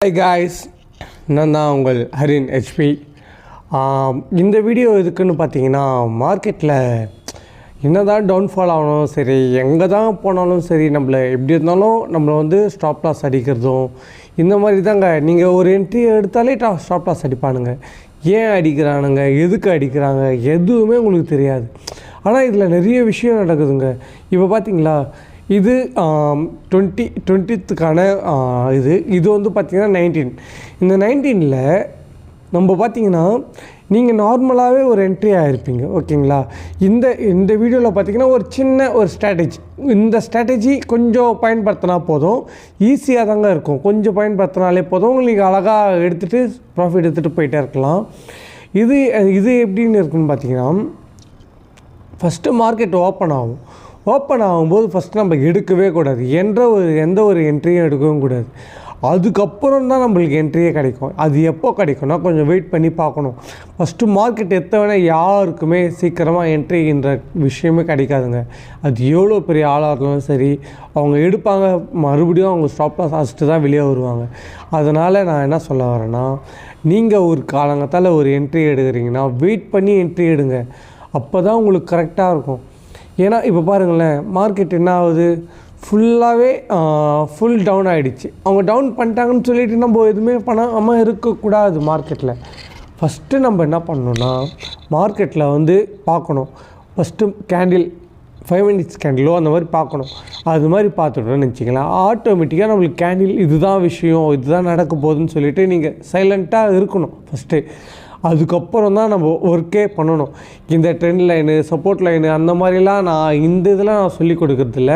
High guys, நான் தான் உங்கள் ஹரின் ஹெச்பி. இந்த வீடியோ எதுக்குன்னு பார்த்தீங்கன்னா, மார்க்கெட்டில் என்ன தான் டவுன்ஃபால் ஆகணும் சரி, எங்கே தான் போனாலும் சரி, நம்மளை எப்படி இருந்தாலும் நம்மளை வந்து ஸ்டாப் லாஸ் அடிக்கிறதும் இந்த மாதிரி தாங்க. நீங்கள் ஒரு என்ட்ரி எடுத்தாலே ஸ்டாப் லாஸ் அடிப்பானுங்க. ஏன் அடிக்கிறானுங்க, எதுக்கு அடிக்கிறாங்க, எதுவுமே உங்களுக்கு தெரியாது. ஆனால் இதில் நிறைய விஷயம் நடக்குதுங்க. இப்போ பார்த்தீங்களா, இது 20th இது வந்து பார்த்திங்கன்னா 19. இந்த 19ல் நம்ம பார்த்திங்கன்னா நீங்கள் நார்மலாகவே ஒரு என்ட்ரி ஆகிருப்பீங்க, ஓகேங்களா. இந்த வீடியோவில் பார்த்திங்கன்னா ஒரு சின்ன ஒரு ஸ்ட்ராட்டஜி. இந்த ஸ்ட்ராட்டஜி கொஞ்சம் பயன்படுத்தினா போதும், ஈஸியாக தாங்க இருக்கும். கொஞ்சம் பயன்படுத்தினாலே போதும், நீங்கள் அழகாக எடுத்துகிட்டு ப்ராஃபிட் எடுத்துகிட்டு போயிட்டே இருக்கலாம். இது எப்படின்னு இருக்குன்னு பார்த்திங்கன்னா, ஃபஸ்ட்டு மார்க்கெட் ஓப்பன் ஆகும்போது ஃபஸ்ட்டு நம்ம எடுக்கவே கூடாது. எந்த ஒரு என்ட்ரியும் எடுக்கவும் கூடாது. அதுக்கப்புறம் தான் நம்மளுக்கு என்ட்ரியே கிடைக்கும். அது எப்போ கிடைக்கும்னா, கொஞ்சம் வெயிட் பண்ணி பார்க்கணும். ஃபஸ்ட்டு மார்க்கெட் எத்தவொடனே யாருக்குமே சீக்கிரமாக என்ட்ரின்ற விஷயமே கிடைக்காதுங்க. அது எவ்வளோ பெரிய ஆளாக இருந்தாலும் சரி, அவங்க எடுப்பாங்க, மறுபடியும் அவங்க ஸ்டாப் லாஸ் அடிச்சுட்டு தான் வெளியே வருவாங்க. அதனால் நான் என்ன சொல்ல வரேன்னா, நீங்கள் ஒரு காலங்கத்தால் ஒரு என்ட்ரி எடுக்கிறீங்கன்னா வெயிட் பண்ணி என்ட்ரி எடுங்க. அப்போ தான் உங்களுக்கு கரெக்டாக இருக்கும். ஏன்னா இப்போ பாருங்களேன், மார்க்கெட் என்ன ஆகுது, ஃபுல்லாகவே ஃபுல் டவுன் ஆகிடுச்சு. அவங்க டவுன் பண்ணிட்டாங்கன்னு சொல்லிவிட்டு நம்ம எதுவுமே பண்ணாமல் இருக்கக்கூடாது. மார்க்கெட்டில் ஃபஸ்ட்டு நம்ம என்ன பண்ணணுன்னா, மார்க்கெட்டில் வந்து பார்க்கணும். ஃபஸ்ட்டு கேண்டில் 5 minutes கேண்டிலோ அந்த மாதிரி பார்க்கணும். அது மாதிரி பார்த்துட்டோன்னு வச்சுக்கலாம், ஆட்டோமேட்டிக்காக நம்மளுக்கு கேண்டில் இதுதான் விஷயம், இதுதான் நடக்க போகுதுன்னு சொல்லிவிட்டு நீங்கள் சைலண்ட்டாக இருக்கணும் ஃபஸ்ட்டு. அதுக்கப்புறம் தான் நம்ம ஒர்க்கே பண்ணணும். இந்த ட்ரெண்ட் லைனு, சப்போர்ட் லைனு அந்த மாதிரிலாம் நான் இதெல்லாம் சொல்லிக் கொடுக்குறதில்ல.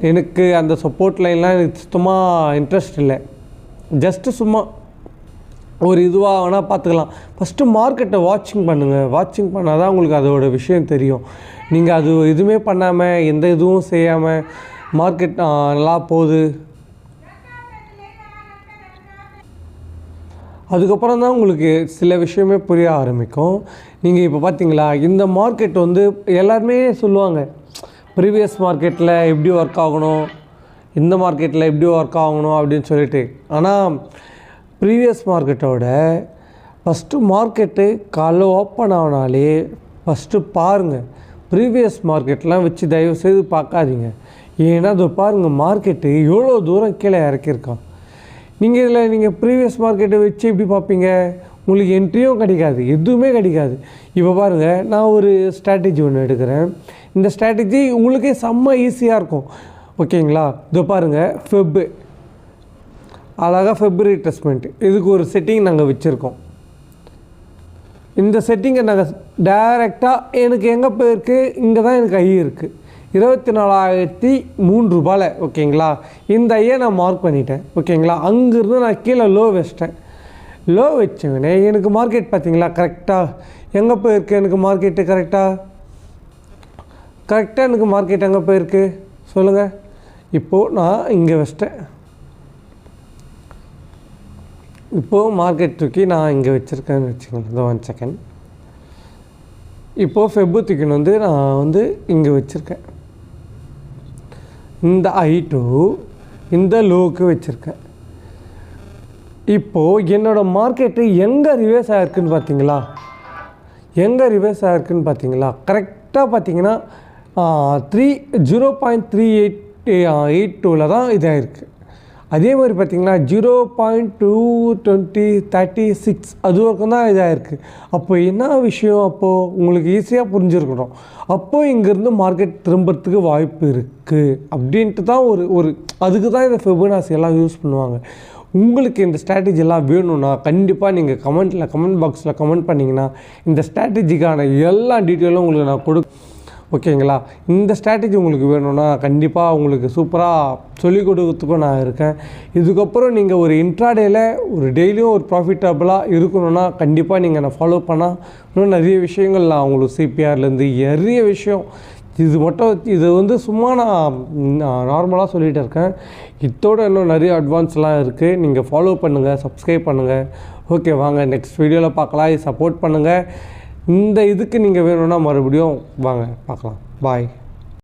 எனக்கு அந்த சப்போர்ட் லைன்லாம் எனக்கு சுத்தமாக இன்ட்ரெஸ்ட் இல்லை. ஜஸ்ட்டு சும்மா ஒரு இதுவாக வேணால் பார்த்துக்கலாம். ஃபஸ்ட்டு மார்க்கெட்டை வாட்சிங் பண்ணுங்கள். வாட்சிங் பண்ணால் தான் உங்களுக்கு அதோட விஷயம் தெரியும். நீங்கள் அது எதுவுமே பண்ணாமல், எந்த இதுவும் செய்யாமல் மார்க்கெட் நல்லா போகுது, அதுக்கப்புறம் தான் உங்களுக்கு சில விஷயமே புரிய ஆரம்பிக்கும். நீங்கள் இப்போ பார்த்தீங்களா, இந்த மார்க்கெட் வந்து எல்லாருமே சொல்லுவாங்க, ப்ரீவியஸ் மார்க்கெட்டில் எப்படி ஒர்க் ஆகணும், இந்த மார்க்கெட்டில் எப்படி ஒர்க் ஆகணும் அப்படின்னு சொல்லிட்டு. ஆனால் ப்ரீவியஸ் மார்க்கெட்டோட ஃபஸ்ட்டு மார்க்கெட்டு காலைல ஓப்பன் ஆகினாலே ஃபஸ்ட்டு பாருங்கள். ப்ரீவியஸ் மார்க்கெட்லாம் வச்சு தயவுசெய்து பார்க்காதீங்க. ஏன்னா அது பாருங்கள், மார்க்கெட்டு எவ்வளோ தூரம் கீழே இறக்கியிருக்கான். நீங்கள் ப்ரீவியஸ் மார்க்கெட்டை வச்சு எப்படி பார்ப்பீங்க, உங்களுக்கு என்ட்ரியும் கிடைக்காது, எதுவுமே கிடைக்காது. இப்போ பாருங்கள், நான் ஒரு ஸ்ட்ராட்டஜி ஒன்று எடுக்கிறேன். இந்த ஸ்ட்ராட்டஜி உங்களுக்கே செம்ம ஈஸியாக இருக்கும், ஓகேங்களா. இதோ பாருங்கள், அழகாக ஃபெப்ரவரி ட்ரெஸ்மெண்ட், இதுக்கு ஒரு செட்டிங் நாங்கள் வச்சுருக்கோம். இந்த செட்டிங்கை நாங்கள் டைரெக்டாக எனக்கு எங்கே போயிருக்கு, இங்கே தான் எனக்கு ஐ இருக்குது, 24,003 ரூபாயில், ஓகேங்களா. இந்த ஐயை நான் மார்க் பண்ணிட்டேன், ஓகேங்களா. அங்கேருந்து நான் கீழே லோ வச்சிட்டேன். லோ வச்சவனே எனக்கு மார்க்கெட் பார்த்தீங்களா கரெக்டாக எங்கே போயிருக்கு, எனக்கு மார்க்கெட்டு கரெக்டாக எனக்கு மார்க்கெட் எங்கே போயிருக்கு சொல்லுங்கள். இப்போது நான் இங்கே வச்சிட்டேன். இப்போது மார்க்கெட் தூக்கி நான் இங்கே வச்சுருக்கேன்னு வச்சுக்கோங்க. இந்த 1 செகண்ட். இப்போது தூக்கின்னு வந்து நான் வந்து இங்கே வச்சுருக்கேன். இந்த ஐ2 இந்த லோவுக்கு வச்சுருக்கேன். இப்போது என்னோடய மார்க்கெட்டு எங்கே ரிவர்ஸ் ஆகிருக்குன்னு பார்த்தீங்களா, கரெக்டாக பார்த்தீங்கன்னா 0.3882 தான் இதாகிருக்கு. அதே மாதிரி பார்த்திங்கன்னா 0.22036 அது வரைக்கும் தான் இதாக இருக்குது. அப்போ என்ன விஷயம், அப்போது உங்களுக்கு ஈஸியாக புரிஞ்சுருக்கணும். அப்போது இங்கேருந்து மார்க்கெட் திரும்புறதுக்கு வாய்ப்பு இருக்குது அப்படின்ட்டு தான் ஒரு அதுக்கு தான் இந்த ஃபிபொனாச்சி எல்லாம் யூஸ் பண்ணுவாங்க. உங்களுக்கு இந்த ஸ்ட்ராட்டஜிலாம் வேணும்னா கண்டிப்பாக நீங்கள் கமெண்ட் பாக்ஸில் கமெண்ட் பண்ணிங்கன்னா இந்த ஸ்ட்ராட்டஜிக்கான எல்லா டீட்டெயிலும் உங்களுக்கு நான் ஓகேங்களா. இந்த ஸ்ட்ராட்டஜி உங்களுக்கு வேணும்னா கண்டிப்பாக உங்களுக்கு சூப்பராக சொல்லிக் கொடுக்கறதுக்கும் நான் இருக்கேன். இதுக்கப்புறம் நீங்கள் ஒரு இன்ட்ராடேயில் ஒரு டெய்லியும் ஒரு ப்ராஃபிட்டபுளாக இருக்கணும்னா கண்டிப்பாக நீங்கள் நான் ஃபாலோ பண்ணால் இன்னும் நிறைய விஷயங்கள் நான் உங்களுக்கு சிபிஆர்லேருந்து நிறைய விஷயம் இது வந்து சும்மா நான் நார்மலாக சொல்லிகிட்டு இருக்கேன். இதோட இன்னும் நிறைய அட்வான்ஸ்லாம் இருக்குது. நீங்கள் ஃபாலோ பண்ணுங்கள், சப்ஸ்கிரைப் பண்ணுங்கள். ஓகே, வாங்க நெக்ஸ்ட் வீடியோவில் பார்க்கலாம். சப்போர்ட் பண்ணுங்கள். இந்த இதுக்கு நீங்கள் வேணும்னா மறுபடியும் வாங்க பார்க்கலாம். பாய்.